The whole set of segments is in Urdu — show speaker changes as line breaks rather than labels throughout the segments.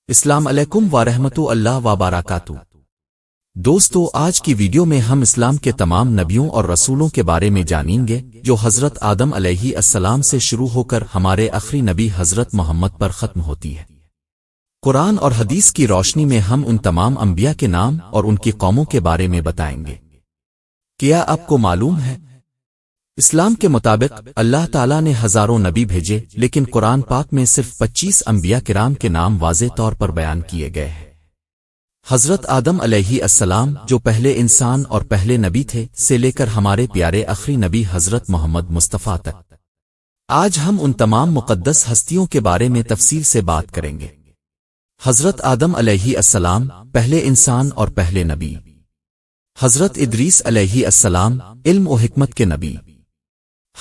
السلام علیکم ورحمۃ اللہ وبرکاتہ۔ دوستو، آج کی ویڈیو میں ہم اسلام کے تمام نبیوں اور رسولوں کے بارے میں جانیں گے جو حضرت آدم علیہ السلام سے شروع ہو کر ہمارے آخری نبی حضرت محمد پر ختم ہوتی ہے۔ قرآن اور حدیث کی روشنی میں ہم ان تمام انبیاء کے نام اور ان کی قوموں کے بارے میں بتائیں گے۔ کیا آپ کو معلوم ہے؟ اسلام کے مطابق اللہ تعالیٰ نے ہزاروں نبی بھیجے، لیکن قرآن پاک میں صرف 25 انبیاء کرام کے نام واضح طور پر بیان کیے گئے ہیں۔ حضرت آدم علیہ السلام جو پہلے انسان اور پہلے نبی تھے سے لے کر ہمارے پیارے آخری نبی حضرت محمد مصطفیٰ تک، آج ہم ان تمام مقدس ہستیوں کے بارے میں تفصیل سے بات کریں گے۔ حضرت آدم علیہ السلام پہلے انسان اور پہلے نبی۔ حضرت ادریس علیہ السلام علم و حکمت کے نبی۔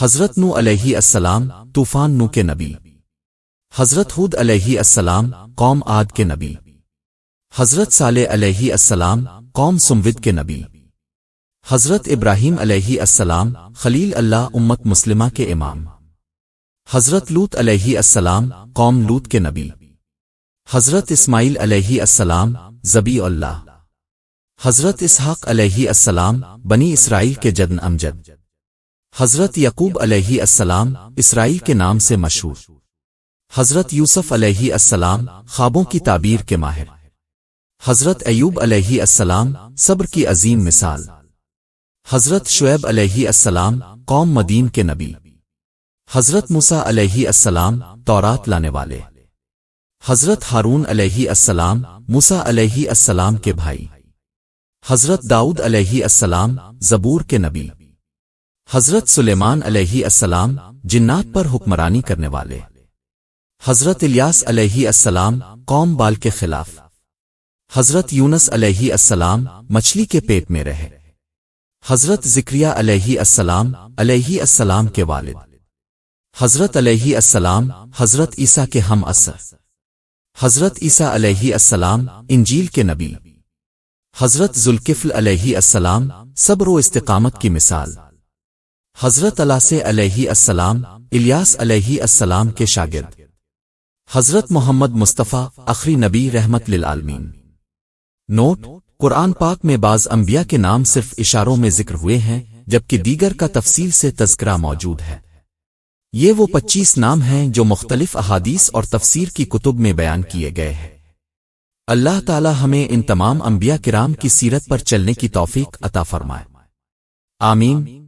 حضرت نوح علیہ السلام طوفان نوح کے نبی۔ حضرت ہود علیہ السلام قوم عاد کے نبی۔ حضرت صالح علیہ السلام قوم سمود کے نبی۔ حضرت ابراہیم علیہ السلام خلیل اللہ امت مسلمہ کے امام۔ حضرت لوط علیہ السلام قوم لوط کے نبی۔ حضرت اسماعیل علیہ السلام ذبیح اللہ۔ حضرت اسحاق علیہ السلام بنی اسرائیل کے جد امجد۔ حضرت یعقوب علیہ السلام اسرائیل کے نام سے مشہور۔ حضرت یوسف علیہ السلام خوابوں کی تعبیر کے ماہر۔ حضرت ایوب علیہ السلام صبر کی عظیم مثال۔ حضرت شعیب علیہ السلام قوم مدین کے نبی۔ حضرت موسیٰ علیہ السلام تورات لانے والے۔ حضرت ہارون علیہ السلام موسیٰ علیہ السلام کے بھائی۔ حضرت داؤد علیہ السلام زبور کے نبی۔ حضرت سلیمان علیہ السلام جنات پر حکمرانی کرنے والے۔ حضرت الیاس علیہ السلام قوم بال کے خلاف۔ حضرت یونس علیہ السلام مچھلی کے پیٹ میں رہے۔ حضرت زکریا علیہ السلام کے والد۔ حضرت علیہ السلام حضرت عیسیٰ کے ہم عصر۔ حضرت عیسیٰ علیہ السلام انجیل کے نبی۔ حضرت ذوالکفل علیہ السلام صبر و استقامت کی مثال۔ حضرت الیاس علیہ السلام الیاس علیہ السلام کے شاگرد۔ حضرت محمد مصطفیٰ آخری نبی رحمت للعالمین۔ نوٹ: قرآن پاک میں بعض انبیاء کے نام صرف اشاروں میں ذکر ہوئے ہیں، جبکہ دیگر کا تفصیل سے تذکرہ موجود ہے۔ یہ وہ 25 نام ہیں جو مختلف احادیث اور تفسیر کی کتب میں بیان کیے گئے ہیں۔ اللہ تعالی ہمیں ان تمام انبیاء کرام کی سیرت پر چلنے کی توفیق عطا فرمائے۔ آمین۔